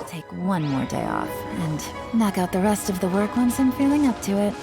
take one more day off and knock out the rest of the work once I'm feeling up to it.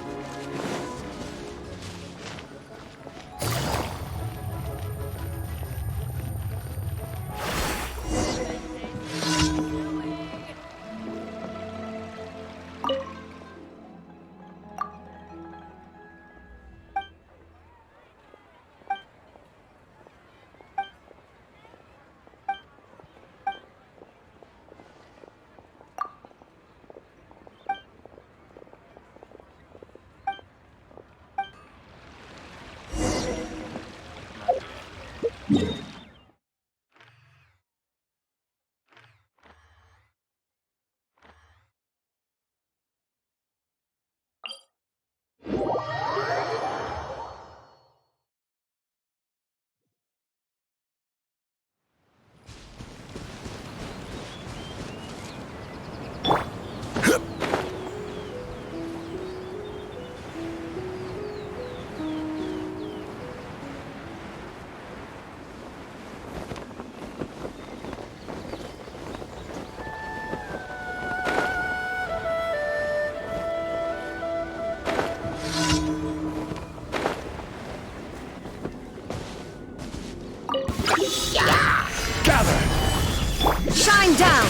Shine down!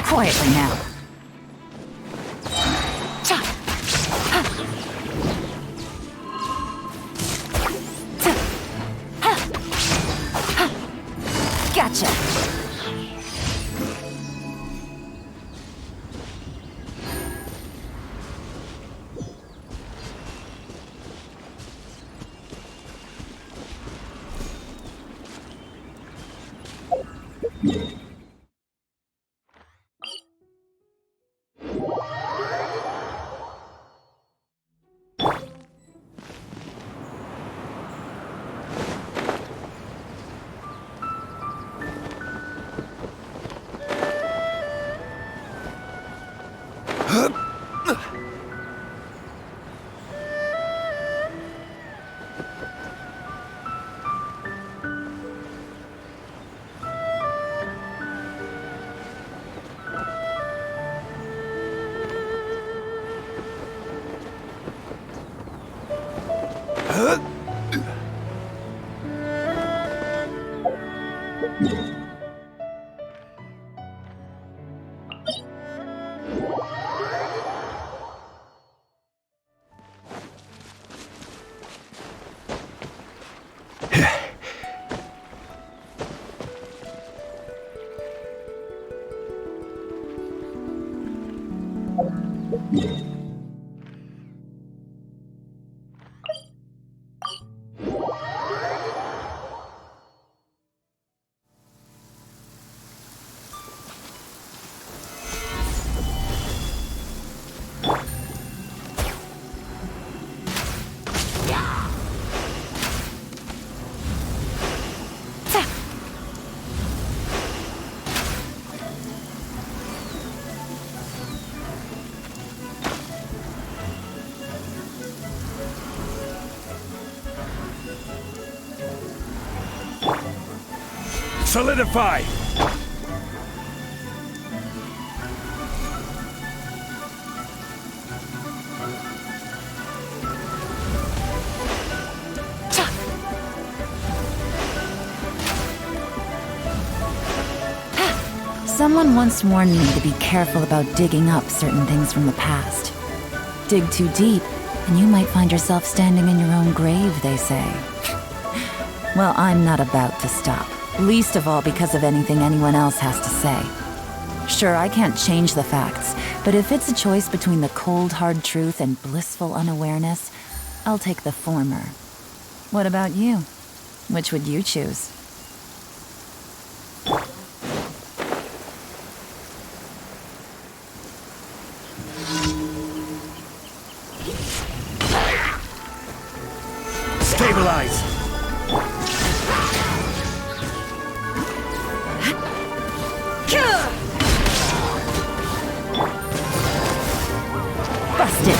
Quietly now. Gotcha! Solidify! Someone once warned me to be careful about digging up certain things from the past. Dig too deep, and you might find yourself standing in your own grave, they say. Well, I'm not about to stop. Least of all because of anything anyone else has to say. Sure, I can't change the facts, but if it's a choice between the cold, hard truth and blissful unawareness, I'll take the former. What about you? Which would you choose? Stabilize! Busted!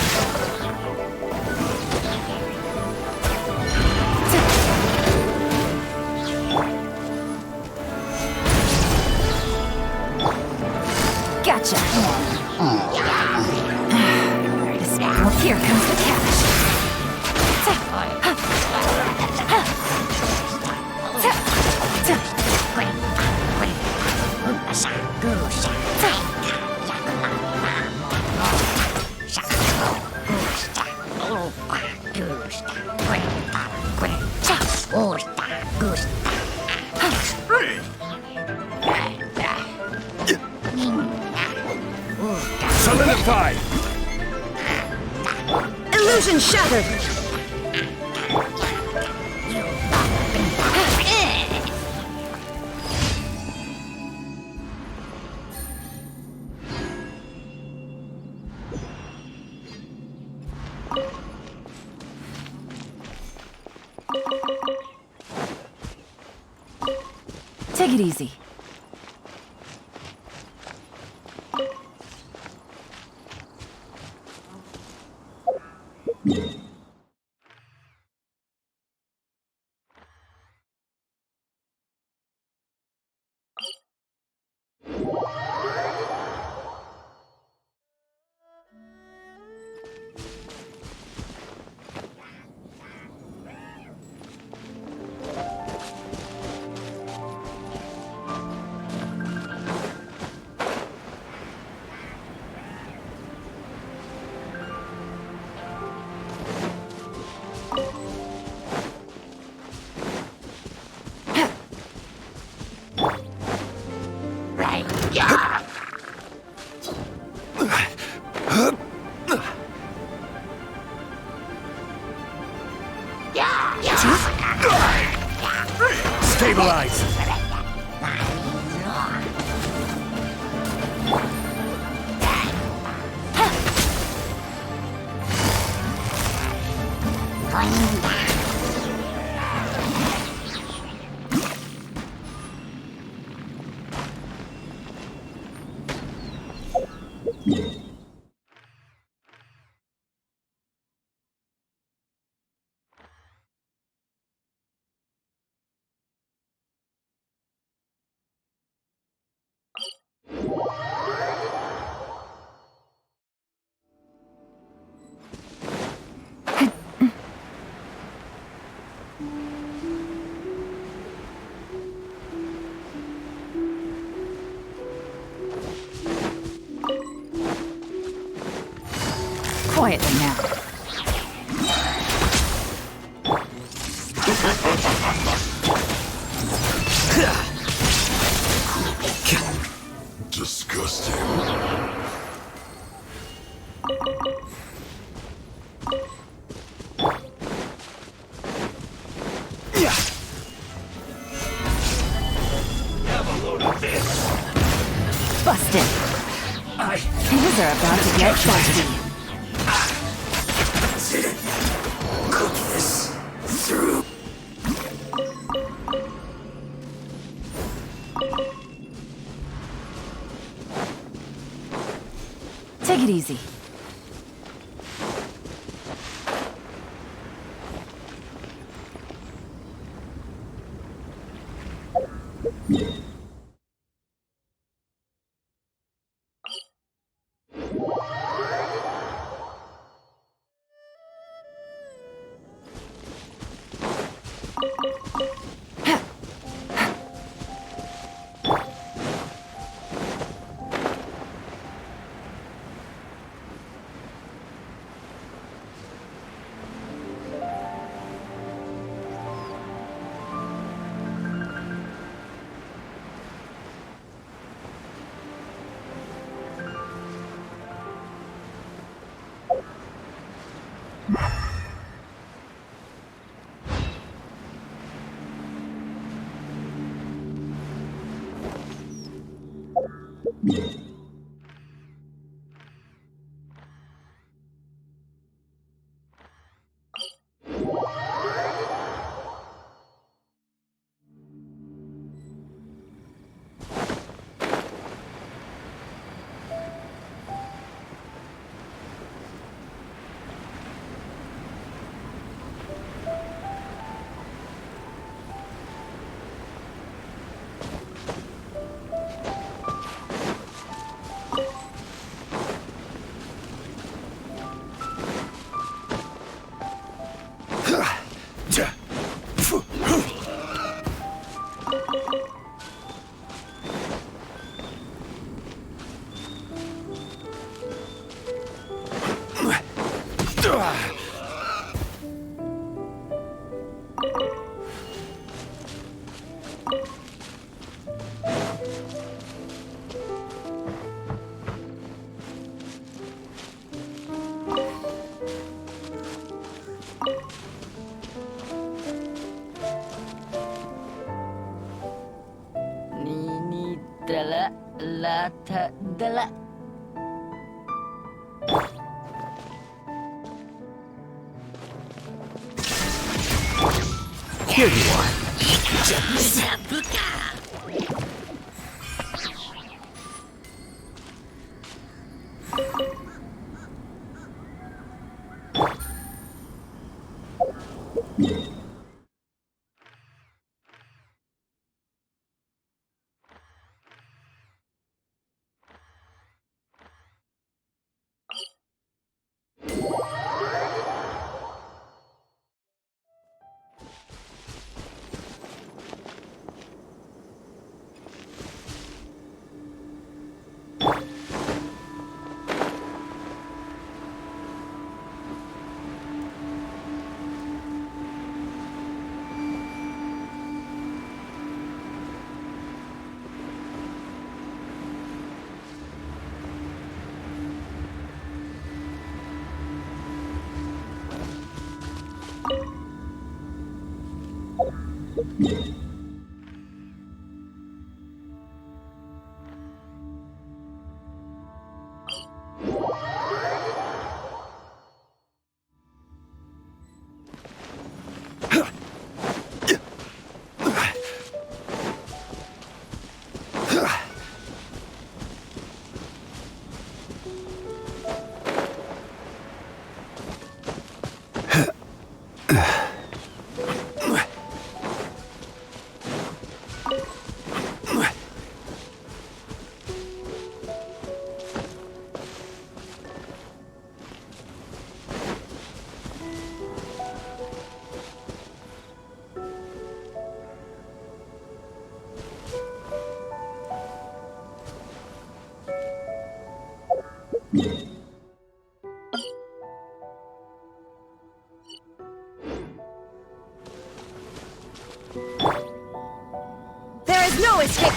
Here comes the cash. Solidified! Illusion shattered! Take it easy. Stabilize! Quietly now. Disgusting. Busted. Things are about to get dicey. Cook this through. Take it easy. Ni dala la ta dala. Here you are. There is no escape!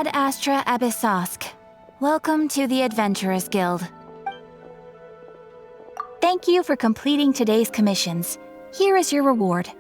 Ad Astra Abyssosk. Welcome to the Adventurers Guild. Thank you for completing today's commissions. Here is your reward.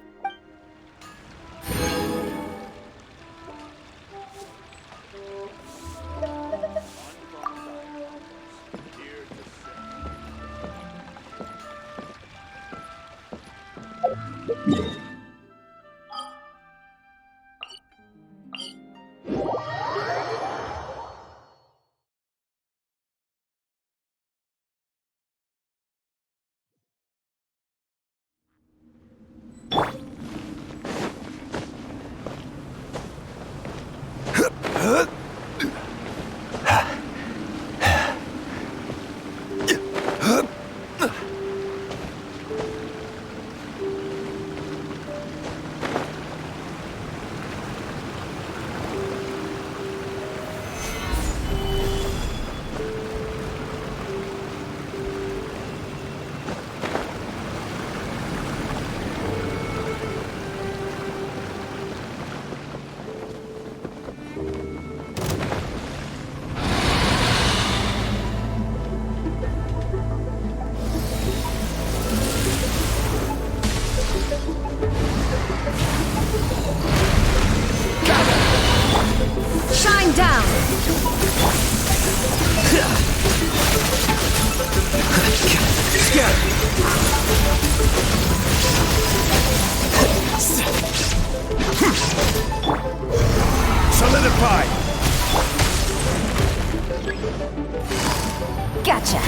Gotcha!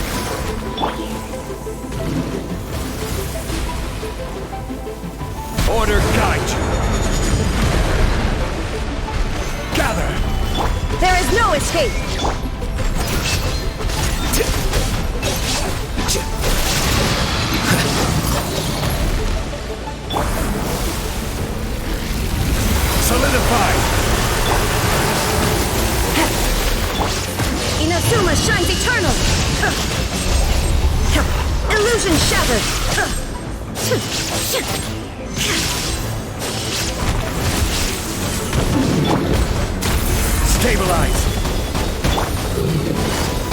Order guide you! Gather! There is no escape! Solidify! Inazuma shines eternal! Illusion shattered! Stabilize!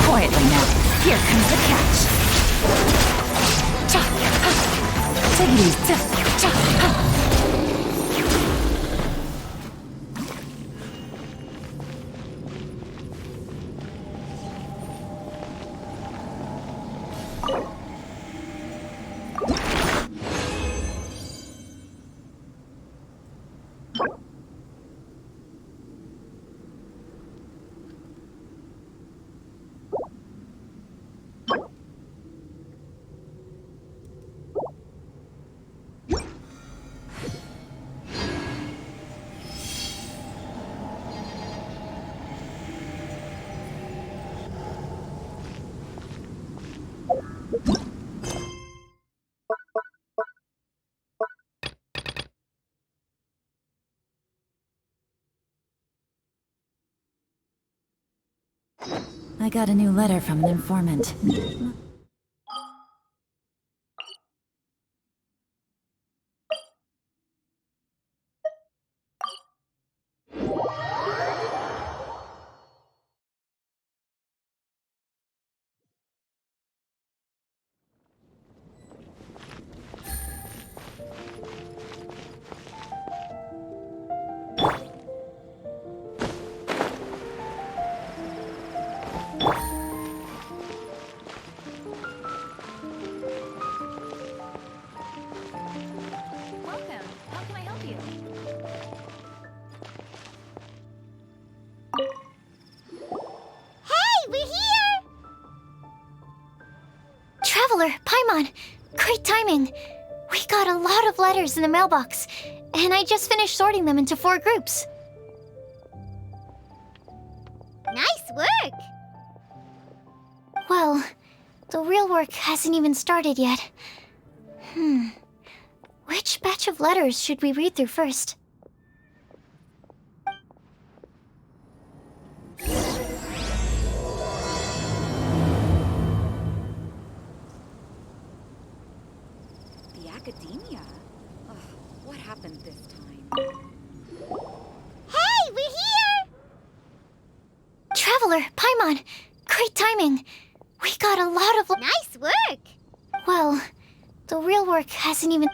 Quietly now. Here comes the catch. Cha! Ha! Take it easy. Cha! Cha! Ha! I got a new letter from an informant. Welcome. How can I help you? Hey, we're here! Traveler, Paimon, great timing. We got a lot of letters in the mailbox, and I just finished sorting them into 4 groups. Nice work! Well, the real work hasn't even started yet. Which batch of letters should we read through first? The academia? Ugh, what happened this time? Hey, we're here! Traveler, Paimon, great timing. We got a lot of... Nice work! Well, the real work hasn't even...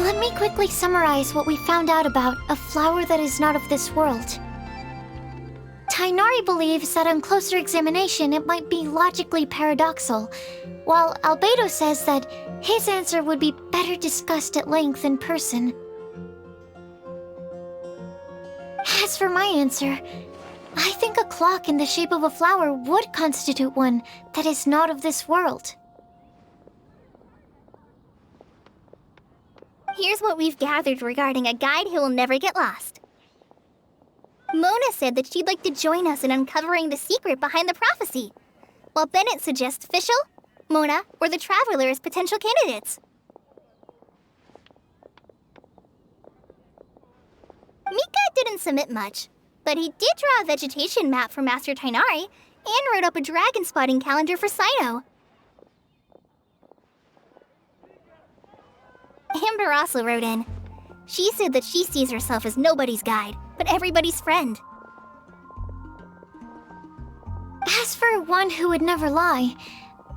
Let me quickly summarize what we found out about a flower that is not of this world. Tainari believes that on closer examination it might be logically paradoxal, while Albedo says that his answer would be better discussed at length in person. As for my answer, I think a clock in the shape of a flower would constitute one that is not of this world. Here's what we've gathered regarding a guide who will never get lost. Mona said that she'd like to join us in uncovering the secret behind the prophecy, while Bennett suggests Fischl, Mona, or the Traveler as potential candidates. Mika didn't submit much, but he did draw a vegetation map for Master Tainari and wrote up a dragon spotting calendar for Sino. Amber also wrote in. She said that she sees herself as nobody's guide, but everybody's friend. As for one who would never lie,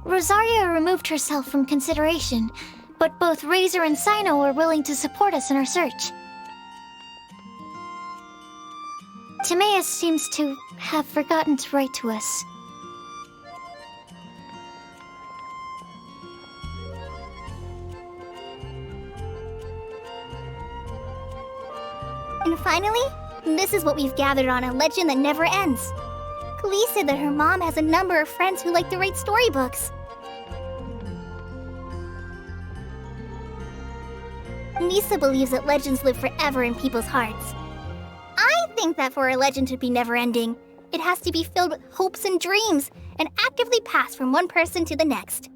Rosaria removed herself from consideration, but both Razor and Sino are willing to support us in our search. Timaeus seems to have forgotten to write to us. And finally, this is what we've gathered on a legend that never ends. Klee said that her mom has a number of friends who like to write storybooks. Lisa believes that legends live forever in people's hearts. I think that for a legend to be never-ending, it has to be filled with hopes and dreams and actively passed from one person to the next.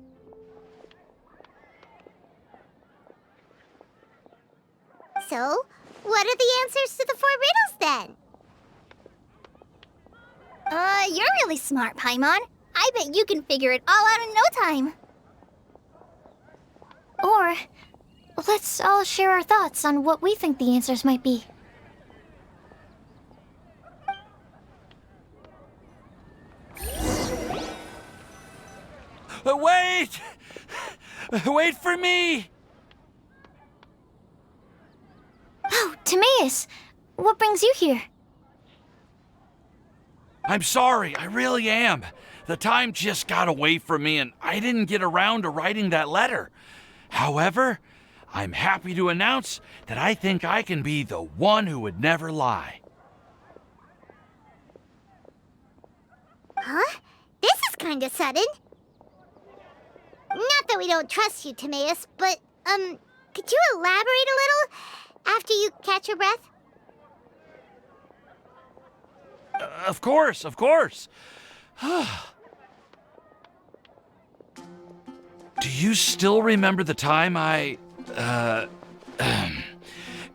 So, what are the answers to the 4 riddles then? You're really smart, Paimon. I bet you can figure it all out in no time. Or, let's all share our thoughts on what we think the answers might be. Wait! Wait for me! Oh, Timaeus! What brings you here? I'm sorry, I really am. The time just got away from me and I didn't get around to writing that letter. However, I'm happy to announce that I think I can be the one who would never lie. Huh? This is kinda sudden. Not that we don't trust you, Timaeus, but, could you elaborate a little after you catch your breath? Of course, of course. Do you still remember the time I,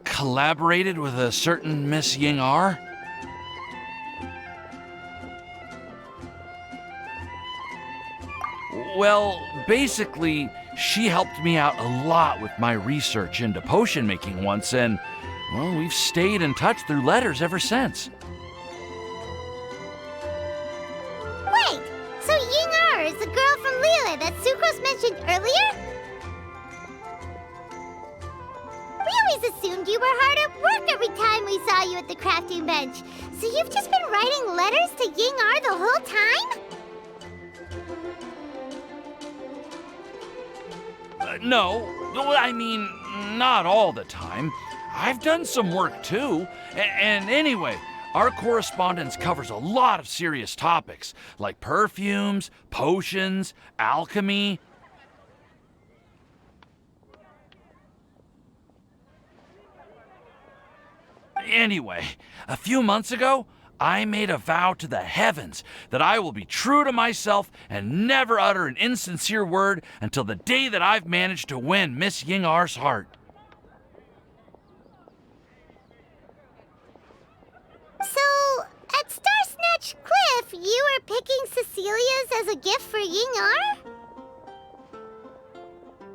collaborated with a certain Miss Ying-R? Well, basically, she helped me out a lot with my research into potion making once, and, well, we've stayed in touch through letters ever since. Wait, so Ying-R is the girl from Liyue that Sucrose mentioned earlier? We always assumed you were hard at work every time we saw you at the crafting bench. So you've just been writing letters to Ying-R the whole time? No, I mean, not all the time. I've done some work too. And anyway, our correspondence covers a lot of serious topics, like perfumes, potions, alchemy. Anyway, a few months ago, I made a vow to the heavens that I will be true to myself and never utter an insincere word until the day that I've managed to win Miss Ying-R's heart. So, at Star Snatch Cliff, you were picking Cecilia's as a gift for Ying-R?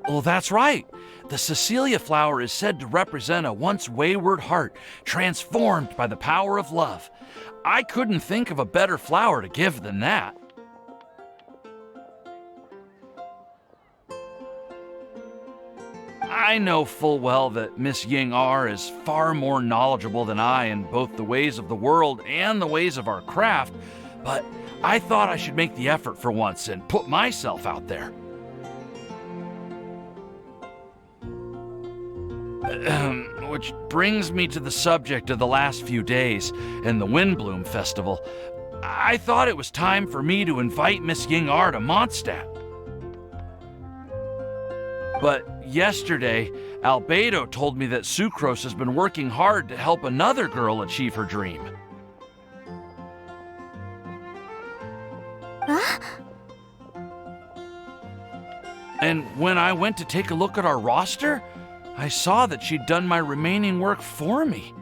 Well, that's right. The Cecilia flower is said to represent a once wayward heart transformed by the power of love. I couldn't think of a better flower to give than that. I know full well that Miss Ying R is far more knowledgeable than I in both the ways of the world and the ways of our craft, but I thought I should make the effort for once and put myself out there. Which brings me to the subject of the last few days and the Windbloom Festival. I thought it was time for me to invite Miss Ying R to Mondstadt. But yesterday, Albedo told me that Sucrose has been working hard to help another girl achieve her dream. Huh? And when I went to take a look at our roster, I saw that she'd done my remaining work for me.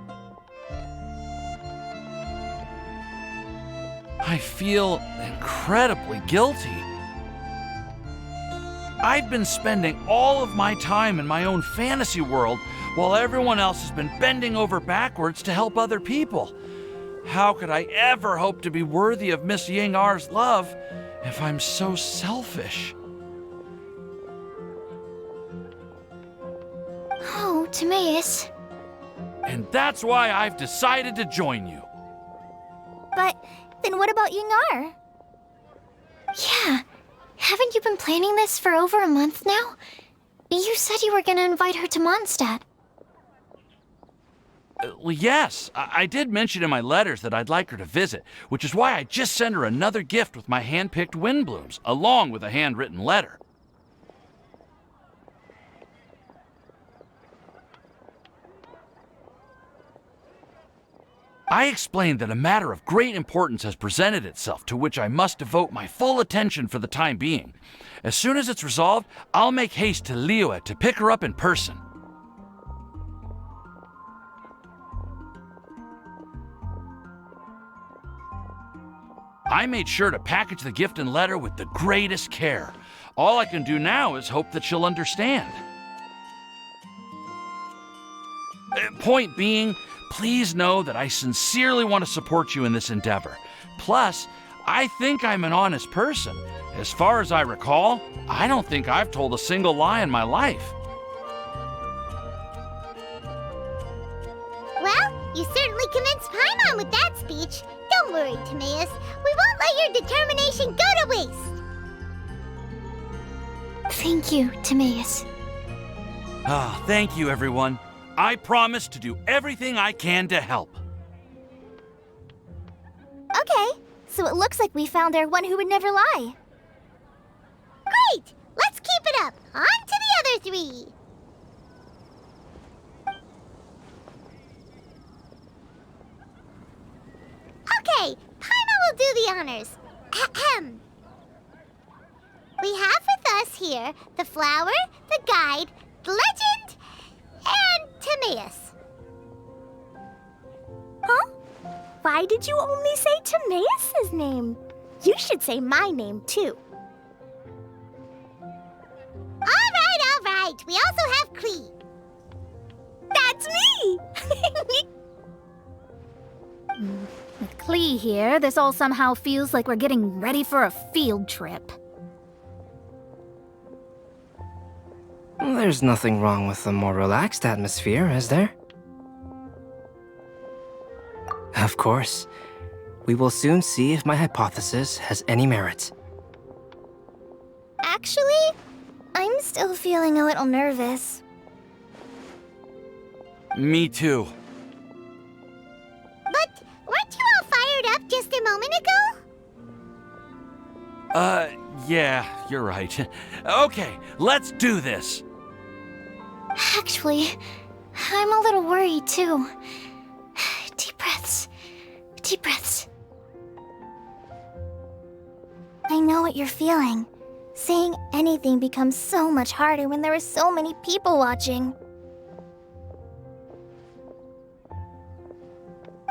I feel incredibly guilty. I've been spending all of my time in my own fantasy world while everyone else has been bending over backwards to help other people. How could I ever hope to be worthy of Miss Ying R's love if I'm so selfish? Oh, Timaeus. And that's why I've decided to join you. But then what about Ying R? Yeah. Haven't you been planning this for over a month now? You said you were gonna invite her to Mondstadt. Well, yes, I did mention in my letters that I'd like her to visit, which is why I just sent her another gift with my hand-picked Windblooms, along with a handwritten letter. I explained that a matter of great importance has presented itself to which I must devote my full attention for the time being. As soon as it's resolved, I'll make haste to Liyue to pick her up in person. I made sure to package the gift and letter with the greatest care. All I can do now is hope that she'll understand. Point being, please know that I sincerely want to support you in this endeavor. Plus, I think I'm an honest person. As far as I recall, I don't think I've told a single lie in my life. Well, you certainly convinced Paimon with that speech. Don't worry, Timaeus. We won't let your determination go to waste. Thank you, Timaeus. Ah, thank you, everyone. I promise to do everything I can to help. Okay, so it looks like we found our one who would never lie. Great! Let's keep it up. On to the other three. Okay, Paimon will do the honors. Ahem. We have with us here the flower, the guide, the legend, and Timaeus. Huh? Why did you only say Timaeus' name? You should say my name, too. All right. We also have Klee. That's me! With Klee here, this all somehow feels like we're getting ready for a field trip. There's nothing wrong with a more relaxed atmosphere, is there? Of course. We will soon see if my hypothesis has any merit. Actually, I'm still feeling a little nervous. Me too. But weren't you all fired up just a moment ago? Yeah, you're right. Okay, let's do this. Actually, I'm a little worried too. Deep breaths. Deep breaths. I know what you're feeling. Saying anything becomes so much harder when there are so many people watching.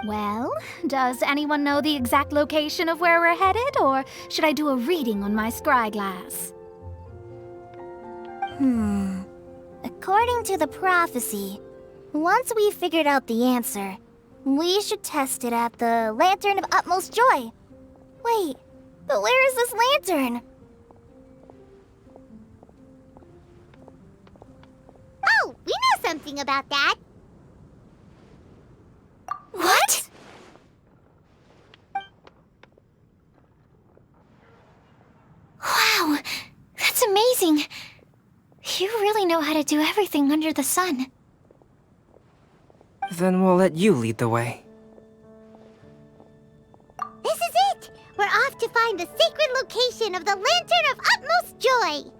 Well, does anyone know the exact location of where we're headed, or should I do a reading on my scry glass? According to the prophecy, once we've figured out the answer, we should test it at the Lantern of Utmost Joy. Wait, but where is this lantern? something about that. What? Wow, that's amazing. You really know how to do everything under the sun. Then we'll let you lead the way. This is it! We're off to find the sacred location of the Lantern of Utmost Joy!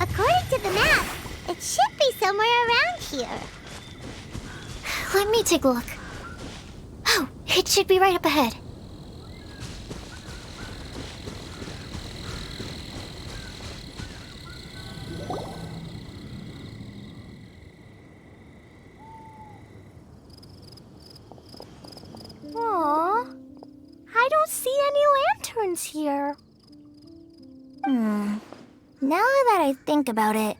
According to the map, it should be somewhere around here. Let me take a look. Oh, it should be right up ahead. Aww. I don't see any lanterns here. Now that I think about it,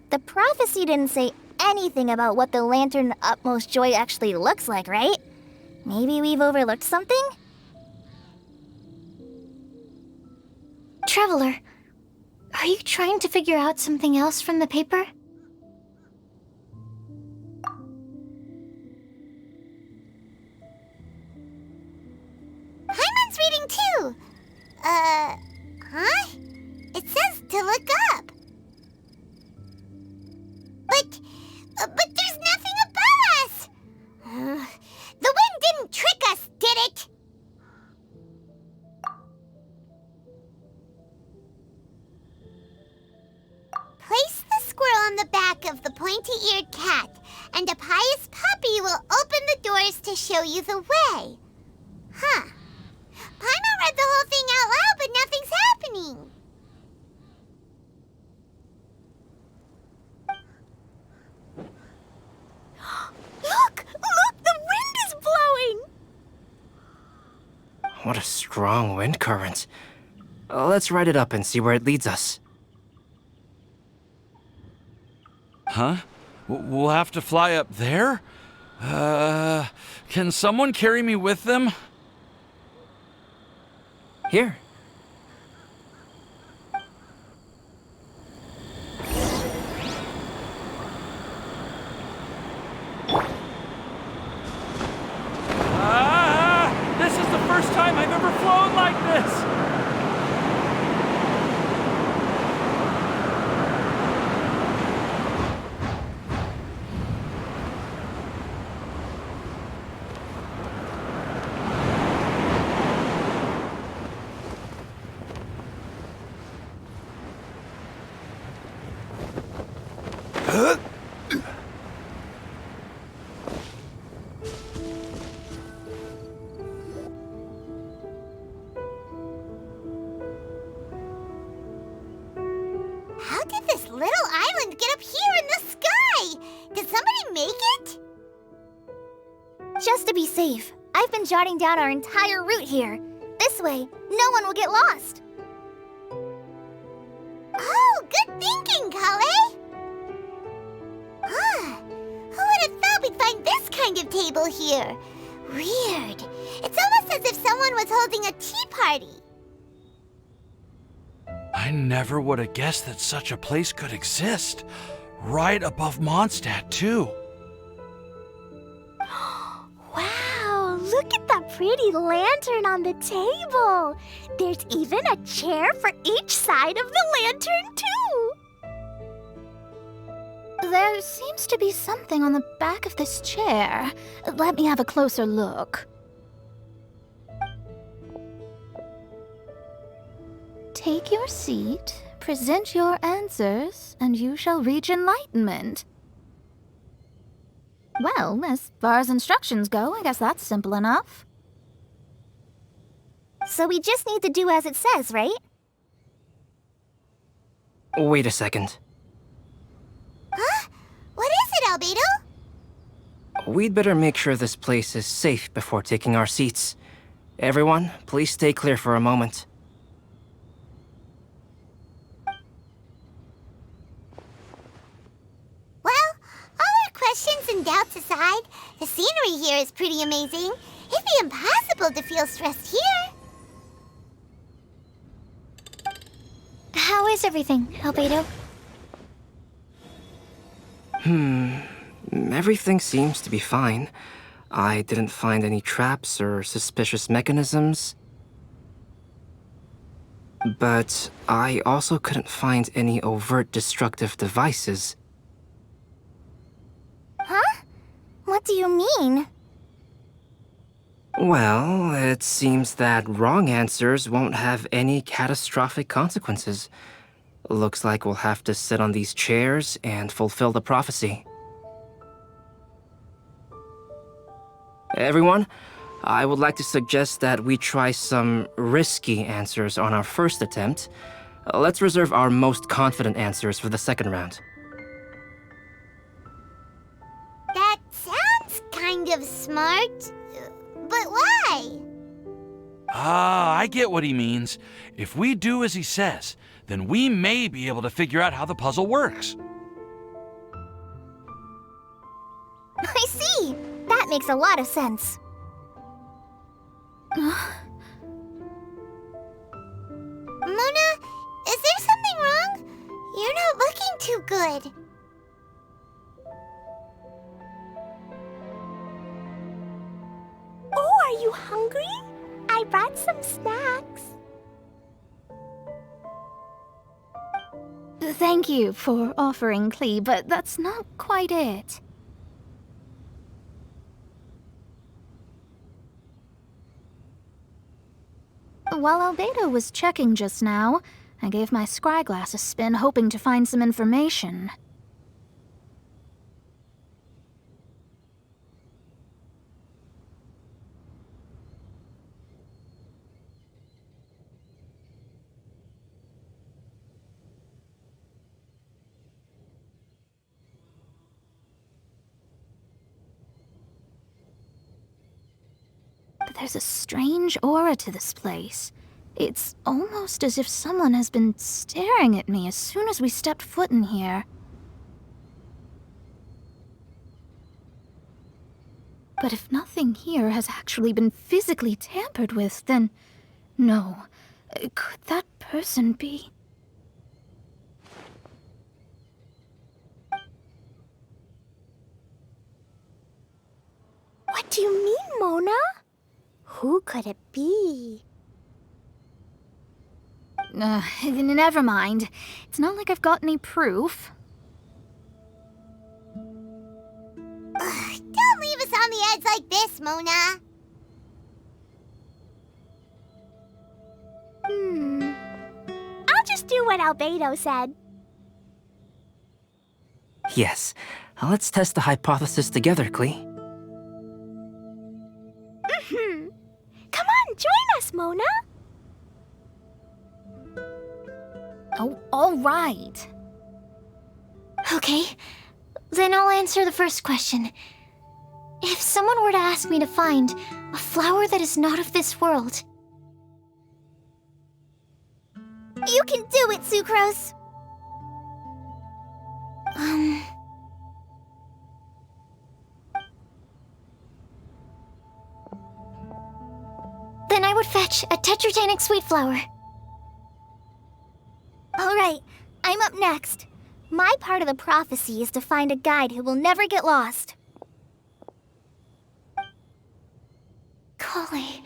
the prophecy didn't say anything about what the Lantern Utmost Joy actually looks like, right? Maybe we've overlooked something? Traveler, are you trying to figure out something else from the paper? Hyman's reading too. Huh? It says to look up. But there's nothing above us. The wind didn't trick us, did it? Place the squirrel on the back of the pointy-eared cat, and a pious puppy will open the doors to show you the way. Huh. What a strong wind current. Let's ride it up and see where it leads us. Huh? We'll have to fly up there? Can someone carry me with them? Here. This is the first time I've ever flown like this! How did this little island get up here in the sky? Did somebody make it? Just to be safe, I've been jotting down our entire route here. This way, no one will get lost. Oh, good thinking, Kale! Huh. Who would have thought we'd find this kind of table here? Weird. It's almost as if someone was holding a tea party. I never would have guessed that such a place could exist. Right above Mondstadt, too. Wow, look at that pretty lantern on the table. There's even a chair for each side of the lantern, too. There seems to be something on the back of this chair. Let me have a closer look. Take your seat, present your answers, and you shall reach enlightenment. Well, as far as instructions go, I guess that's simple enough. So we just need to do as it says, right? Wait a second. Huh? What is it, Albedo? We'd better make sure this place is safe before taking our seats. Everyone, please stay clear for a moment. Well, all our questions and doubts aside, the scenery here is pretty amazing. It'd be impossible to feel stressed here. How is everything, Albedo? Everything seems to be fine. I didn't find any traps or suspicious mechanisms. But I also couldn't find any overt destructive devices. Huh? What do you mean? Well, it seems that wrong answers won't have any catastrophic consequences. Looks like we'll have to sit on these chairs and fulfill the prophecy. Everyone, I would like to suggest that we try some risky answers on our first attempt. Let's reserve our most confident answers for the second round. That sounds kind of smart. But why? Ah, I get what he means. If we do as he says, then we may be able to figure out how the puzzle works. I see! That makes a lot of sense. Mona, is there something wrong? You're not looking too good. Oh, are you hungry? I brought some snacks. Thank you for offering, Klee, but that's not quite it. While Albedo was checking just now, I gave my scryglass a spin, hoping to find some information. There's a strange aura to this place. It's almost as if someone has been staring at me as soon as we stepped foot in here. But if nothing here has actually been physically tampered with, then no. Could that person be? What do you mean, Mona? Who could it be? Never mind. It's not like I've got any proof. Don't leave us on the edge like this, Mona. I'll just do what Albedo said. Yes. Let's test the hypothesis together, Klee. Come on, join us, Mona. Oh, all right. Okay, then I'll answer the first question. If someone were to ask me to find a flower that is not of this world, You can do it, Sucrose. then I would fetch a tetragenic sweet flower. All right, I'm up next. My part of the prophecy is to find a guide who will never get lost. Kali,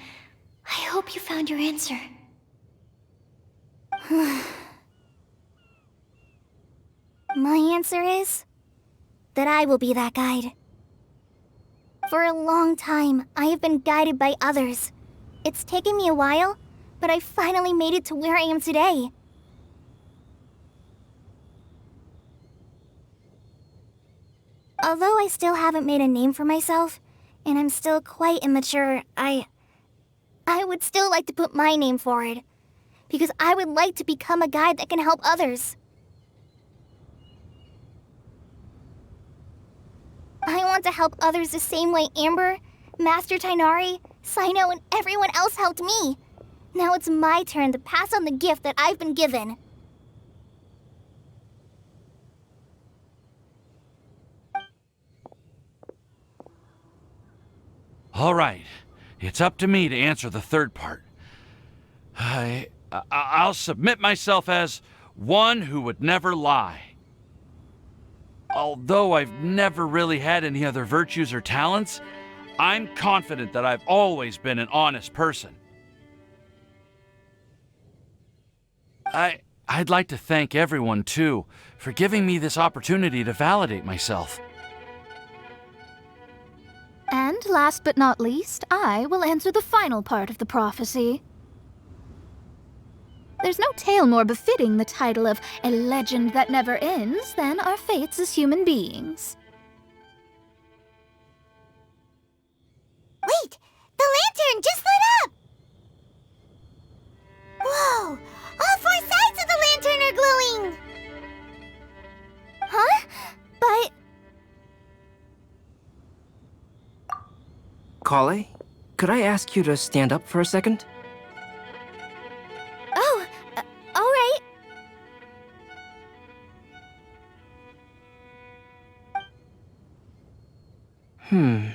I hope you found your answer. My answer is that I will be that guide. For a long time, I have been guided by others. It's taken me a while, but I finally made it to where I am today. Although I still haven't made a name for myself, and I'm still quite immature, I would still like to put my name forward, because I would like to become a guide that can help others. I want to help others the same way Amber, Master Tainari, Sino, and everyone else helped me. Now it's my turn to pass on the gift that I've been given. All right, it's up to me to answer the third part. I'll submit myself as one who would never lie. Although I've never really had any other virtues or talents, I'm confident that I've always been an honest person. I'd like to thank everyone, too, for giving me this opportunity to validate myself. And last but not least, I will answer the final part of the prophecy. There's no tale more befitting the title of a legend that never ends than our fates as human beings. Wait! The lantern just lit up! Whoa! All four sides of the lantern are glowing! Huh? But... Kale, could I ask you to stand up for a second? Oh, all right. Huh?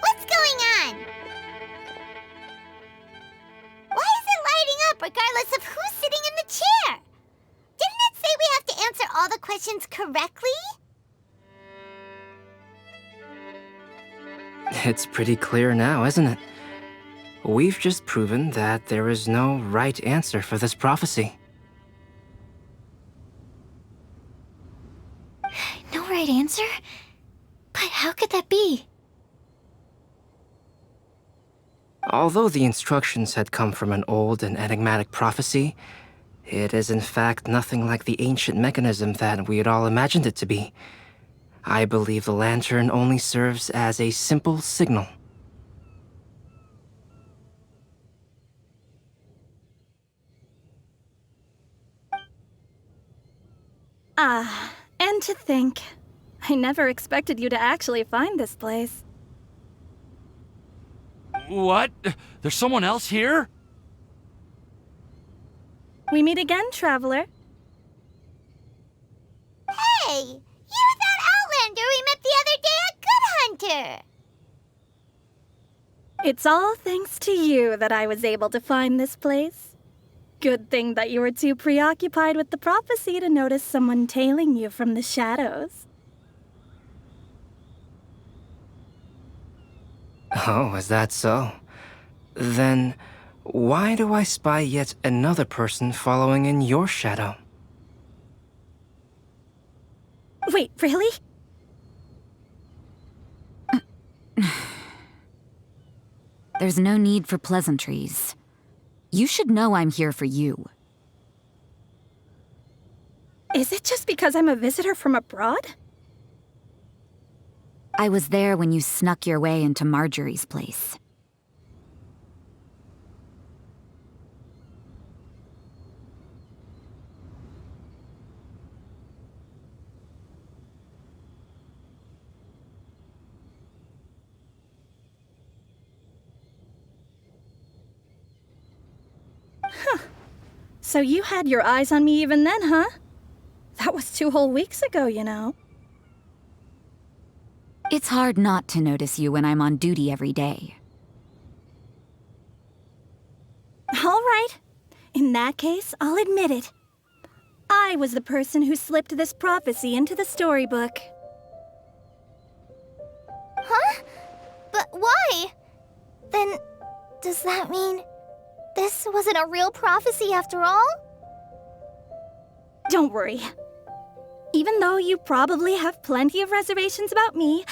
What's going on? Why is it lighting up regardless of who's sitting in the chair? Didn't it say we have to answer all the questions correctly? It's pretty clear now, isn't it? We've just proven that there is no right answer for this prophecy. No right answer? But how could that be? Although the instructions had come from an old and enigmatic prophecy, it is in fact nothing like the ancient mechanism that we had all imagined it to be. I believe the lantern only serves as a simple signal. And to think, I never expected you to actually find this place. What? There's someone else here? We meet again, traveler. Hey! You're that Outlander we met the other day at Good Hunter! It's all thanks to you that I was able to find this place. Good thing that you were too preoccupied with the prophecy to notice someone tailing you from the shadows. Oh, is that so? Then, why do I spy yet another person following in your shadow? Wait, really? There's no need for pleasantries. You should know I'm here for you. Is it just because I'm a visitor from abroad? I was there when you snuck your way into Marjorie's place. So you had your eyes on me even then, huh? That was 2 whole weeks ago, you know. It's hard not to notice you when I'm on duty every day. All right. In that case, I'll admit it. I was the person who slipped this prophecy into the storybook. Huh? But why? Then, does that mean this wasn't a real prophecy after all? Don't worry. Even though you probably have plenty of reservations about me,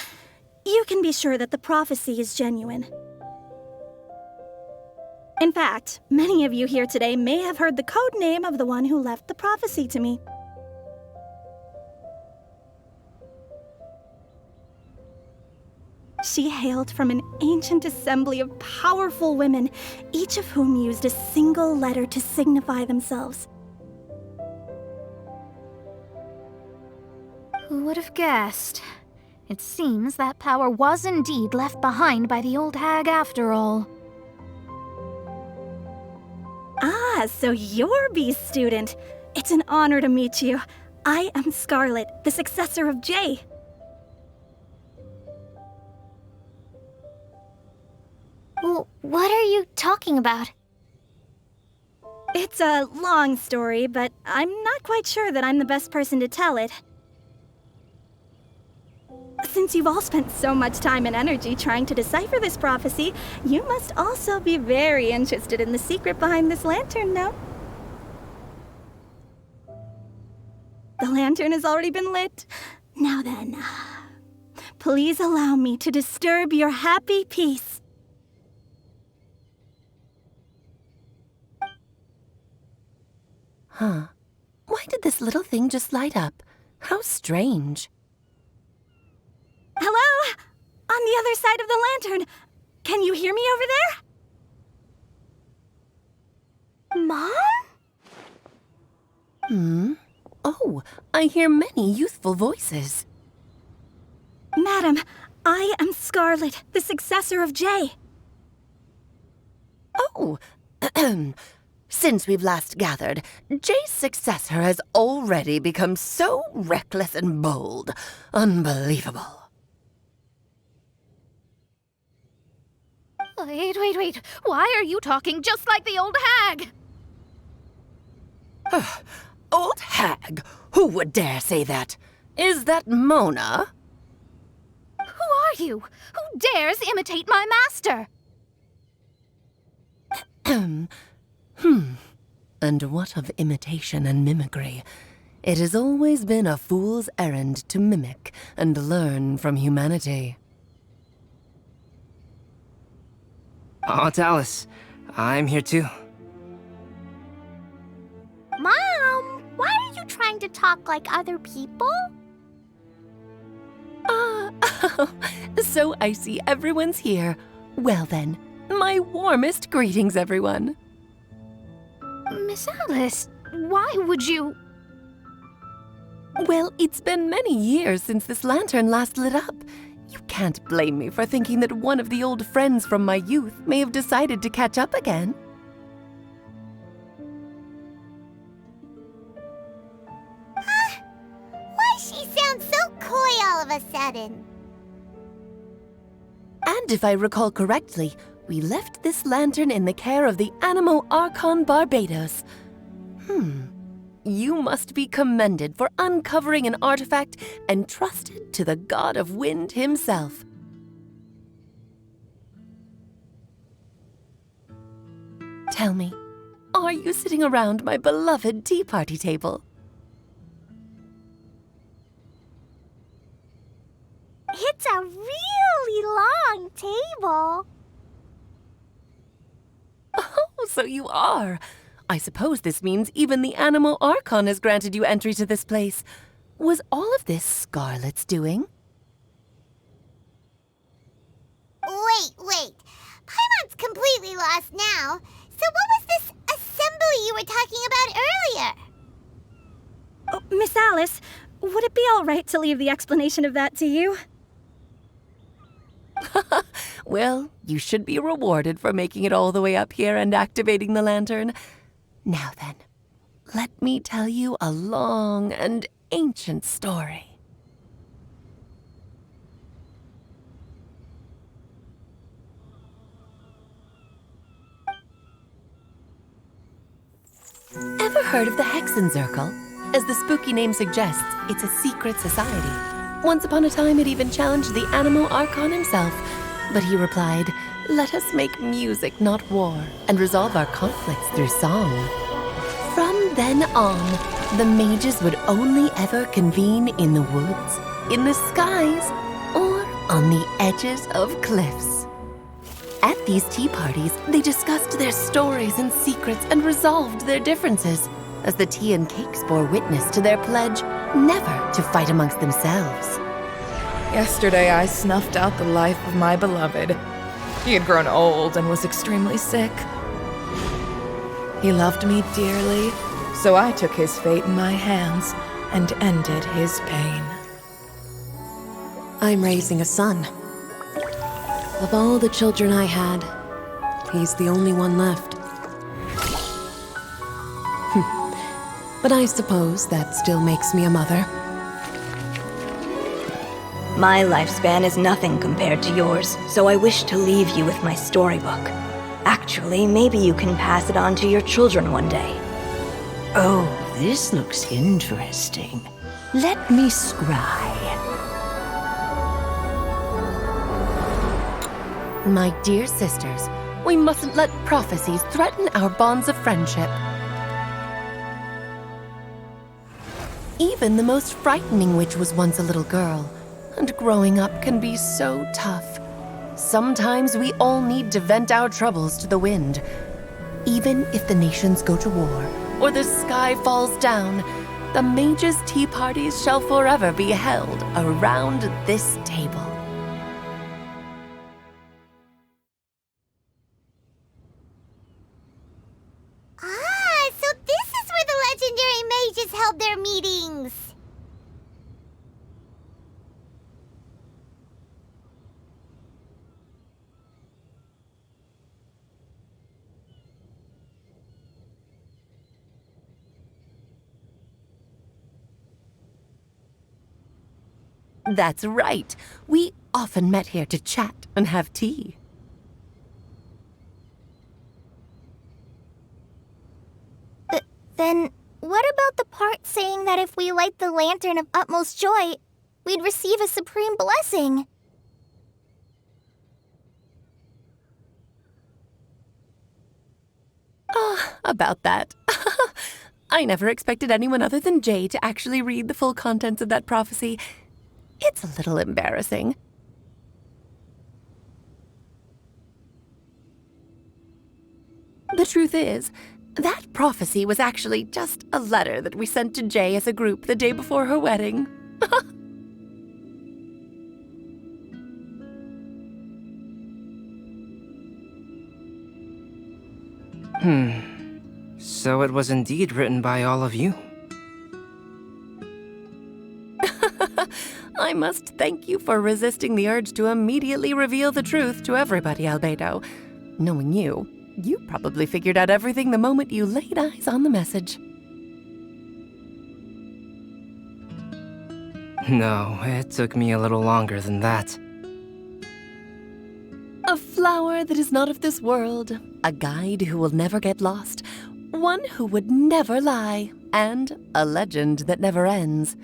you can be sure that the prophecy is genuine. In fact, many of you here today may have heard the code name of the one who left the prophecy to me. She hailed from an ancient assembly of powerful women, each of whom used a single letter to signify themselves. Who would have guessed? It seems that power was indeed left behind by the old hag after all. Ah, so you're B's student. It's an honor to meet you. I am Scarlet, the successor of Jay. Well, what are you talking about? It's a long story, but I'm not quite sure that I'm the best person to tell it. Since you've all spent so much time and energy trying to decipher this prophecy, you must also be very interested in the secret behind this lantern, no? The lantern has already been lit. Now then, please allow me to disturb your happy peace. Huh. Why did this little thing just light up? How strange. Hello? On the other side of the lantern. Can you hear me over there? Mom? Oh, I hear many youthful voices. Madam, I am Scarlet, the successor of Jay. Oh, since we've last gathered, Jay's successor has already become so reckless and bold. Unbelievable. Wait. Why are you talking just like the old hag? Old hag? Who would dare say that? Is that Mona? Who are you? Who dares imitate my master? And what of imitation and mimicry? It has always been a fool's errand to mimic and learn from humanity. Aunt Alice, I'm here too. Mom, why are you trying to talk like other people? So I see everyone's here. Well then, my warmest greetings, everyone. Miss Alice, why would you... Well, it's been many years since this lantern last lit up. You can't blame me for thinking that one of the old friends from my youth may have decided to catch up again. Why she sounds so coy all of a sudden? And if I recall correctly, we left this lantern in the care of the Animo Archon Barbados. You must be commended for uncovering an artifact entrusted to the god of wind himself. Tell me, are you sitting around my beloved tea party table? It's a really long table. Oh, so you are. I suppose this means even the Animo Archon has granted you entry to this place. Was all of this Scarlet's doing? Wait. Paimon's completely lost now. So what was this assembly you were talking about earlier? Oh, Miss Alice, would it be all right to leave the explanation of that to you? Well, you should be rewarded for making it all the way up here and activating the lantern. Now then, let me tell you a long and ancient story. Ever heard of the Hexenzirkel? As the spooky name suggests, it's a secret society. Once upon a time, it even challenged the Animo Archon himself. But he replied, "Let us make music, not war, and resolve our conflicts through song." From then on, the mages would only ever convene in the woods, in the skies, or on the edges of cliffs. At these tea parties, they discussed their stories and secrets and resolved their differences, as the tea and cakes bore witness to their pledge never to fight amongst themselves. Yesterday, I snuffed out the life of my beloved. He had grown old and was extremely sick. He loved me dearly, so I took his fate in my hands and ended his pain. I'm raising a son. Of all the children I had, he's the only one left. But I suppose that still makes me a mother. My lifespan is nothing compared to yours, so I wish to leave you with my storybook. Actually, maybe you can pass it on to your children one day. Oh, this looks interesting. Let me scry. My dear sisters, we mustn't let prophecies threaten our bonds of friendship. Even the most frightening witch was once a little girl, and growing up can be so tough. Sometimes we all need to vent our troubles to the wind. Even if the nations go to war, or the sky falls down, the mages' tea parties shall forever be held around this table. So this is where the legendary mages held their meetings. That's right. We often met here to chat and have tea. Then, what about the part saying that if we light the lantern of utmost joy, we'd receive a supreme blessing? About that. I never expected anyone other than Jay to actually read the full contents of that prophecy. It's a little embarrassing. The truth is, that prophecy was actually just a letter that we sent to Jay as a group the day before her wedding. So it was indeed written by all of you. I I must thank you for resisting the urge to immediately reveal the truth to everybody, Albedo. Knowing you, you probably figured out everything the moment you laid eyes on the message. No, it took me a little longer than that. A flower that is not of this world, a guide who will never get lost, one who would never lie, and a legend that never ends.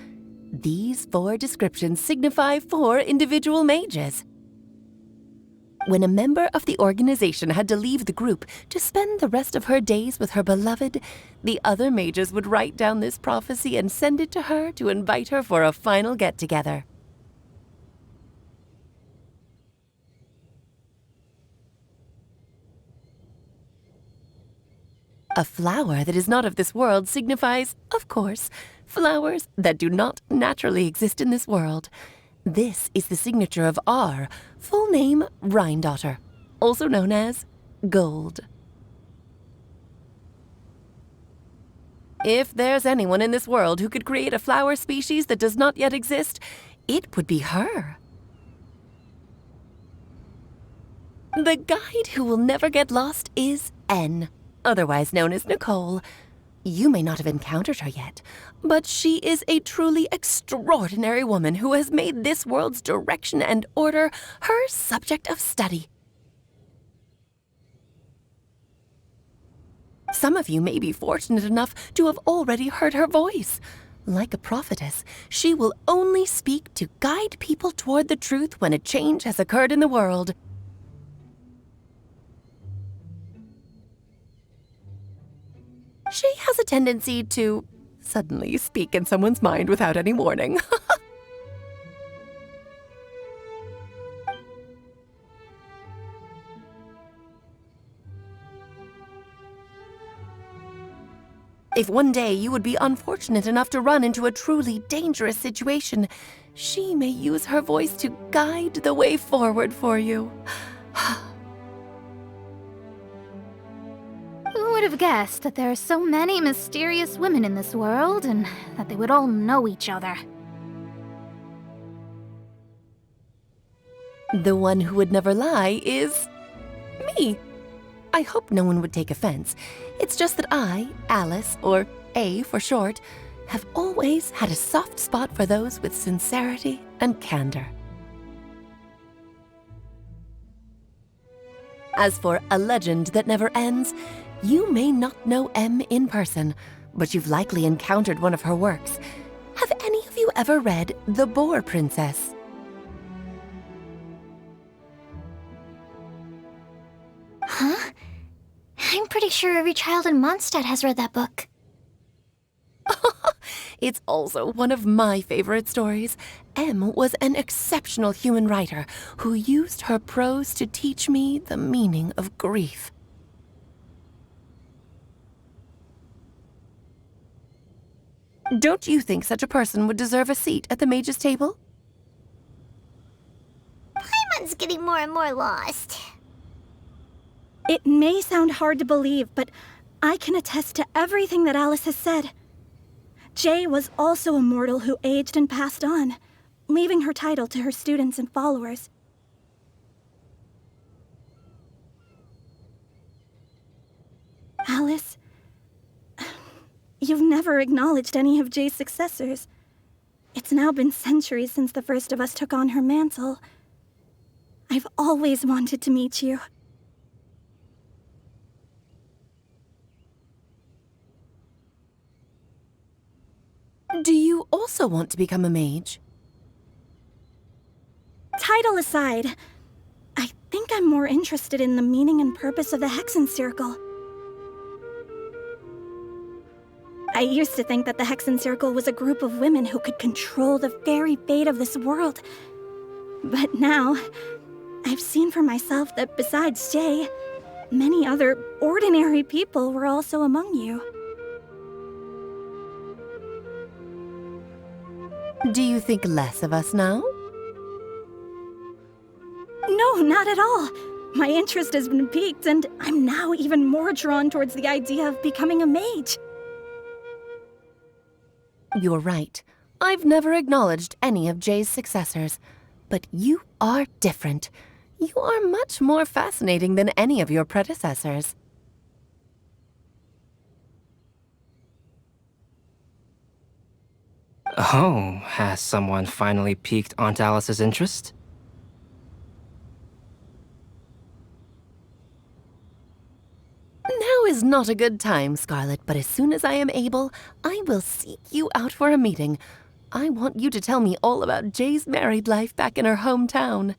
These 4 descriptions signify 4 individual mages. When a member of the organization had to leave the group to spend the rest of her days with her beloved, the other mages would write down this prophecy and send it to her to invite her for a final get-together. A flower that is not of this world signifies, of course, flowers that do not naturally exist in this world. This is the signature of our full name, Rhine-daughter, also known as Gold. If there's anyone in this world who could create a flower species that does not yet exist, it would be her. The guide who will never get lost is N, otherwise known as Nicole. You may not have encountered her yet, but she is a truly extraordinary woman who has made this world's direction and order her subject of study. Some of you may be fortunate enough to have already heard her voice. Like a prophetess, she will only speak to guide people toward the truth when a change has occurred in the world. She has a tendency to suddenly speak in someone's mind without any warning. If one day you would be unfortunate enough to run into a truly dangerous situation, she may use her voice to guide the way forward for you. Who would have guessed that there are so many mysterious women in this world, and that they would all know each other? The one who would never lie is me. I hope no one would take offense. It's just that I, Alice, or A for short, have always had a soft spot for those with sincerity and candor. As for a legend that never ends, you may not know M in person, but you've likely encountered one of her works. Have any of you ever read The Boar Princess? Huh? I'm pretty sure every child in Mondstadt has read that book. It's also one of my favorite stories. M was an exceptional human writer who used her prose to teach me the meaning of grief. Don't you think such a person would deserve a seat at the mage's table? Paimon's getting more and more lost. It may sound hard to believe, but I can attest to everything that Alice has said. Jay was also a mortal who aged and passed on, leaving her title to her students and followers. Alice, you've never acknowledged any of Jay's successors. It's now been centuries since the first of us took on her mantle. I've always wanted to meet you. Do you also want to become a mage? Title aside, I think I'm more interested in the meaning and purpose of the Hexen Circle. I used to think that the Hexen Circle was a group of women who could control the very fate of this world. But now, I've seen for myself that besides Jay, many other ordinary people were also among you. Do you think less of us now? No, not at all. My interest has been piqued, and I'm now even more drawn towards the idea of becoming a mage. You're right. I've never acknowledged any of Jay's successors, but you are different. You are much more fascinating than any of your predecessors. Oh, has someone finally piqued Aunt Alice's interest? Now is not a good time, Scarlet, but as soon as I am able, I will seek you out for a meeting. I want you to tell me all about Jay's married life back in her hometown.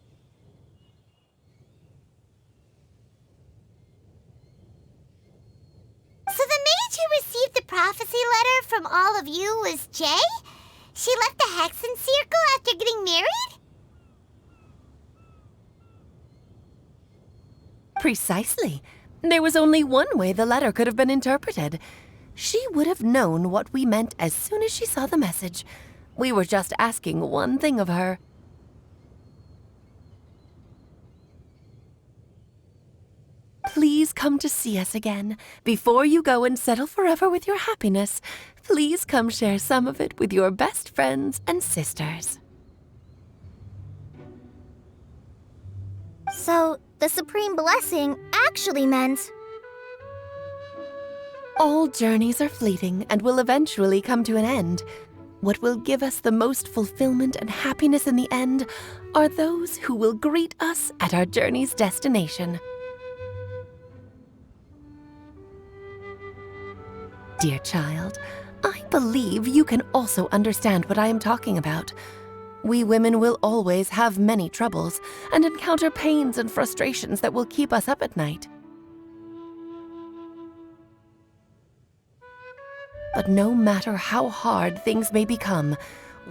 So the mage who received the prophecy letter from all of you was Jay? She left the Hexen Circle after getting married? Precisely. There was only one way the letter could have been interpreted. She would have known what we meant as soon as she saw the message. We were just asking one thing of her. Please come to see us again. Before you go and settle forever with your happiness, please come share some of it with your best friends and sisters. So, the Supreme Blessing actually meant... All journeys are fleeting and will eventually come to an end. What will give us the most fulfillment and happiness in the end are those who will greet us at our journey's destination. Dear child, I believe you can also understand what I am talking about. We women will always have many troubles and encounter pains and frustrations that will keep us up at night. But no matter how hard things may become,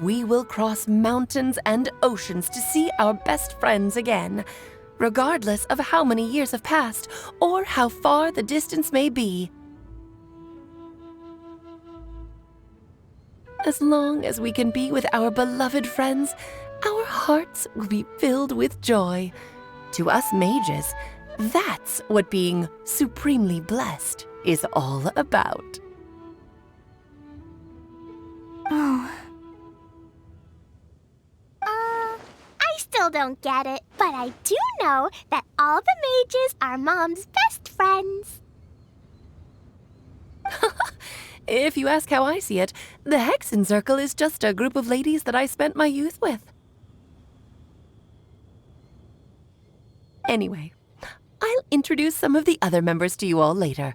we will cross mountains and oceans to see our best friends again, regardless of how many years have passed or how far the distance may be. As long as we can be with our beloved friends, our hearts will be filled with joy. To us mages, that's what being supremely blessed is all about. Oh. I still don't get it, but I do know that all the mages are Mom's best friends. If you ask how I see it, the Hexen Circle is just a group of ladies that I spent my youth with. Anyway, I'll introduce some of the other members to you all later.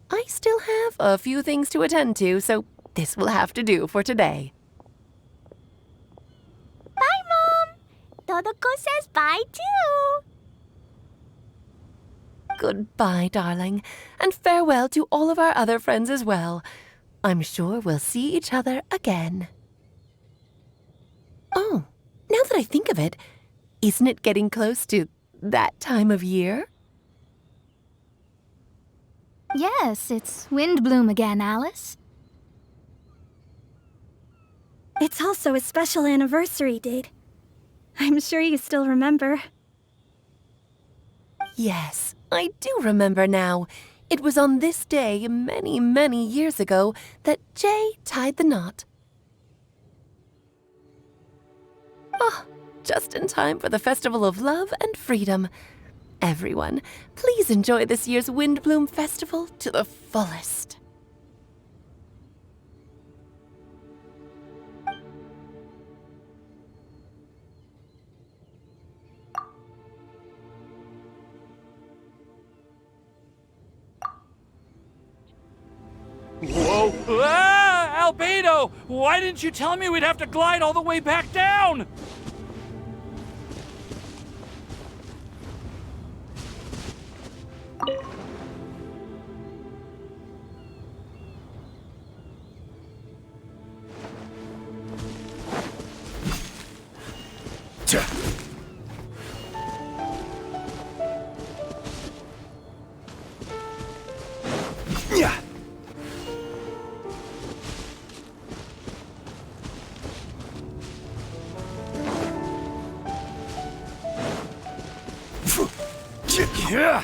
I still have a few things to attend to, so this will have to do for today. Bye, Mom. Todoko says bye, too. Goodbye, darling, and farewell to all of our other friends as well. I'm sure we'll see each other again. Oh, now that I think of it, isn't it getting close to that time of year? Yes, it's wind bloom again, Alice. It's also a special anniversary date. I'm sure you still remember. Yes, I do remember now. It was on this day, many, many years ago, that Jay tied the knot. Oh, just in time for the Festival of Love and Freedom. Everyone, please enjoy this year's Windbloom Festival to the fullest. Whoa! Ah! Albedo! Why didn't you tell me we'd have to glide all the way back down? Yeah. Yeah.